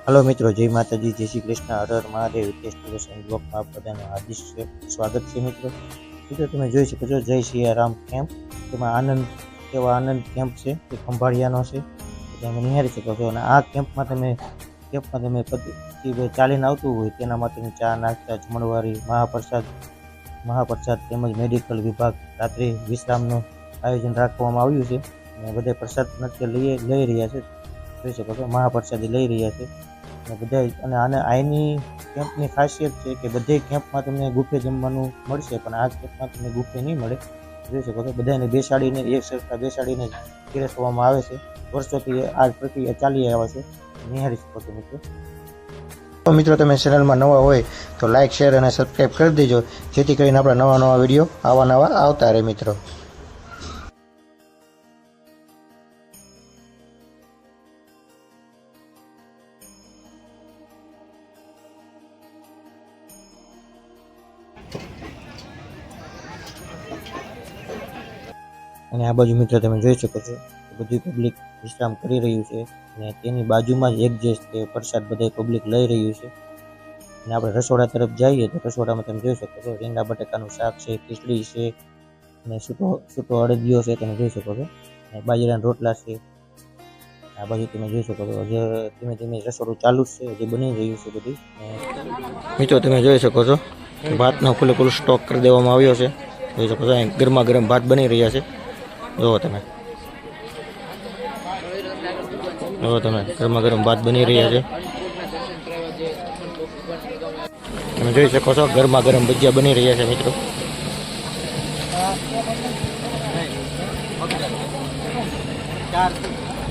Hello मित्रों, जय माताजी, जय श्री कृष्ण, हर हर महादेव। હિતેશ તુલસી બ્લોગમાં આપ બધાનું હાર્દિક સ્વાગત છે। મિત્રો તમે જોઈ શકો છો જય સિયારામ કેમ્પ, તેમાં આનંદ કેમ્પ છે તે ખંભાળિયાનો છે, તમે નિહાળી શકો છો। અને આ કેમ્પમાં તમે ચાલીને આવતું હોય તેના માટેની ચા, નાસ્તા, જમણવારી, મહાપ્રસાદ તેમજ મેડિકલ વિભાગ રાત્રે વિશ્રામનું આયોજન રાખવામાં આવ્યું છે। અને બધા પ્રસાદ લઈ રહ્યા છે, જોઈ શકો છો મહાપ્રસાદી લઈ રહ્યા છે। અને આની કેમ્પની ખાસિયત છે કે બધે કેમ્પમાં તમને બુફે જમવાનું મળશે, પણ આ કેમ્પમાં તમને બુફે નહીં મળે। જોઈ શકો છો બધાને બેસાડીને એક સરખા બેસાડીને પીરસવામાં આવે છે। વર્ષોથી આ પ્રક્રિયા ચાલી આવે છે, નિહાળી શકો છો મિત્રો। તો મિત્રો તમે ચેનલમાં નવા હોય તો લાઇક, શેર અને સબસ્ક્રાઈબ કરી દેજો, જેથી કરીને આપણા નવા વિડીયો નવા આવતા રહે મિત્રો। અને આ બાજુ મિત્રો તમે જોઈ શકો છો બધી પબ્લિક વિશ્રામ કરી રહ્યું છે, અને તેની બાજુમાં જ એક જે પ્રસાદ બધા પબ્લિક લઈ રહ્યું છે। અને આપણે રસોડા તરફ જઈએ તો રસોડામાં તમે જોઈ શકો છો રીંગણા બટાકાનું શાક છે, ખીચડી છે, અને છૂટો અડદિયો છે, તમે જોઈ શકો છો। અને બાજરાના રોટલા છે। આ બાજુ તમે જોઈ શકો છો હજી ધીમે ધીમે રસોડું ચાલુ જ છે, હજી બની રહ્યું છે બધું। મિત્રો તમે જોઈ શકો છો ભાતનો ફૂલ સ્ટોક કરી દેવામાં આવ્યો છે, જોઈ શકો છો ગરમા ગરમ ભાત બની રહ્યા છે। જુઓ તમે ગરમા ગરમ ભાત બની રહ્યા છે, તમે જોઈ શકો છો ગરમા ગરમ ભજીયા બની રહ્યા છે મિત્રો।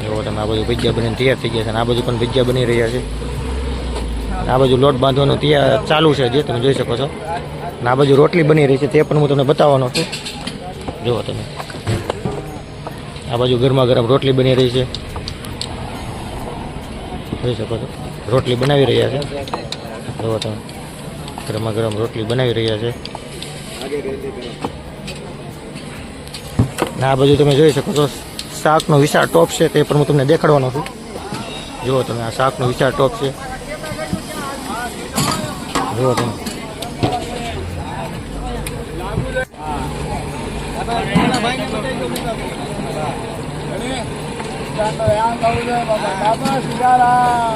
જુઓ તમે આ બાજુ ભજીયા બનીને તૈયાર થઈ ગયા છે, અને આ બાજુ પણ ભજીયા બની રહ્યા છે। આ બાજુ લોટ બાંધવાનું ચાલુ છે જે તમે જોઈ શકો છો, અને આ બાજુ રોટલી બની રહી છે તે પણ હું તમને બતાવવાનો છું। જુઓ તમે આ બાજુ ગરમા ગરમ રોટલી બની રહી છે, જોઈ શકો છો રોટલી બનાવી રહ્યા છે। જુઓ તમે ગરમા ગરમ રોટલી બનાવી રહ્યા છે। અને આ બાજુ તમે જોઈ શકો છો શાકનો વિશાળ ટોપ છે, તે પણ હું તમને દેખાડવાનો છું। જુઓ તમે આ શાકનો વિશાળ ટોપ છે, જુઓ તમે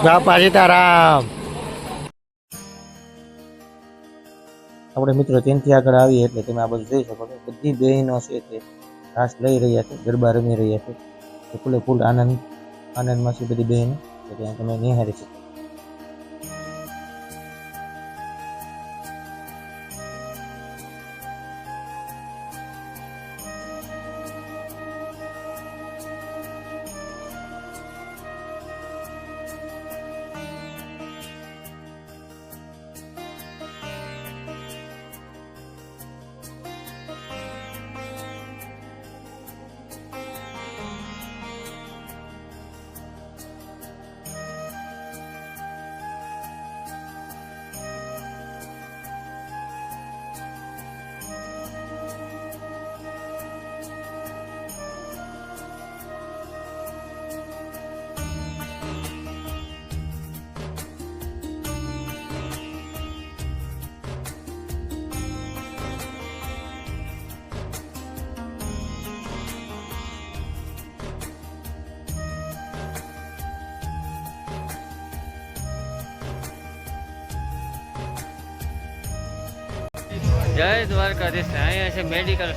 બાપા સીતારામ। આપણે મિત્રો ત્યાંથી આગળ આવીએ એટલે તમે આ બધું જોઈ શકો છો બધી બહેનો છે તે રાસ લઈ રહ્યા છે, ગરબા રમી રહ્યા છે, ફૂલ આનંદમાં છે બધી બહેનો, ત્યાં તમે નિહાળી શકો। જય દ્વારકાધીશ। અહીંયા છે મેડિકલ,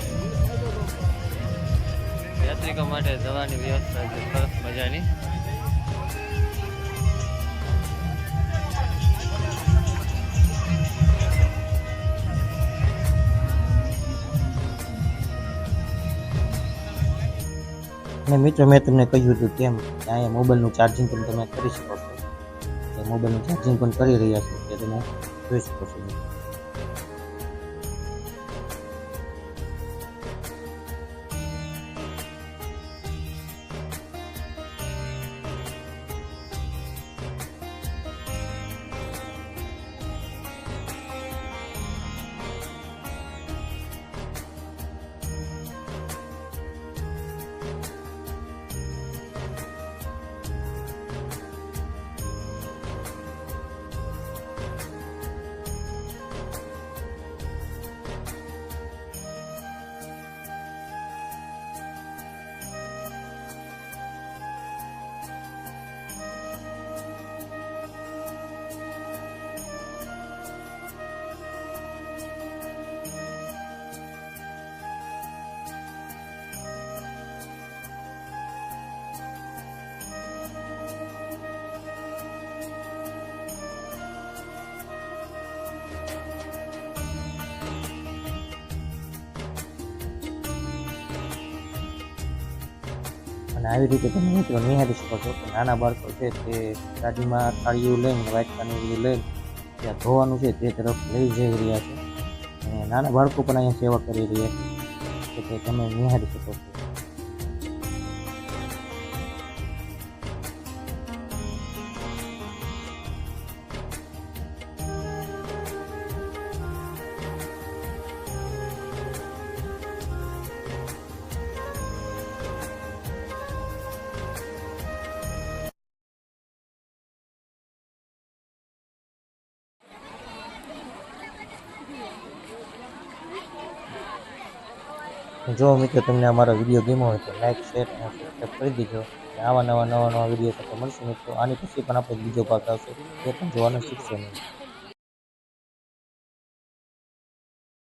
યાત્રિકો માટે દવાની વ્યવસ્થા છે સરસ મજાની। અને મિત્રો મેં તમને કહ્યું હતું કેમ અહીંયા મોબાઈલનું ચાર્જિંગ પણ તમે કરી શકો છો, મોબાઈલનું ચાર્જિંગ પણ કરી રહ્યા છો તે તમે જોઈ શકો છો। આવી રીતે તમે મિત્રો નિહાળી શકો છો કે નાના બાળકો છે તે ગાડીમાં થાળીઓ લઈને વાટકાનું બધું લઈને ત્યાં ધોવાનું છે તે તરફ લઈ જઈ રહ્યા છે અને નાના બાળકો પણ અહીંયા સેવા કરી રહ્યા છે કે તમે નિહાળી શકો છો. જો મિત્રો તમને અમારો વિડીયો ગમ્યો હોય તો લાઈક શેર અને સબસ્ક્રાઈબ કરી દેજો. આવા નવા વિડીયો સાથે મળશે મિત્રો. આની પછી પણ આપણે બીજો ભાગ આવશે તે પણ જોવાનું શીખશો નહીં.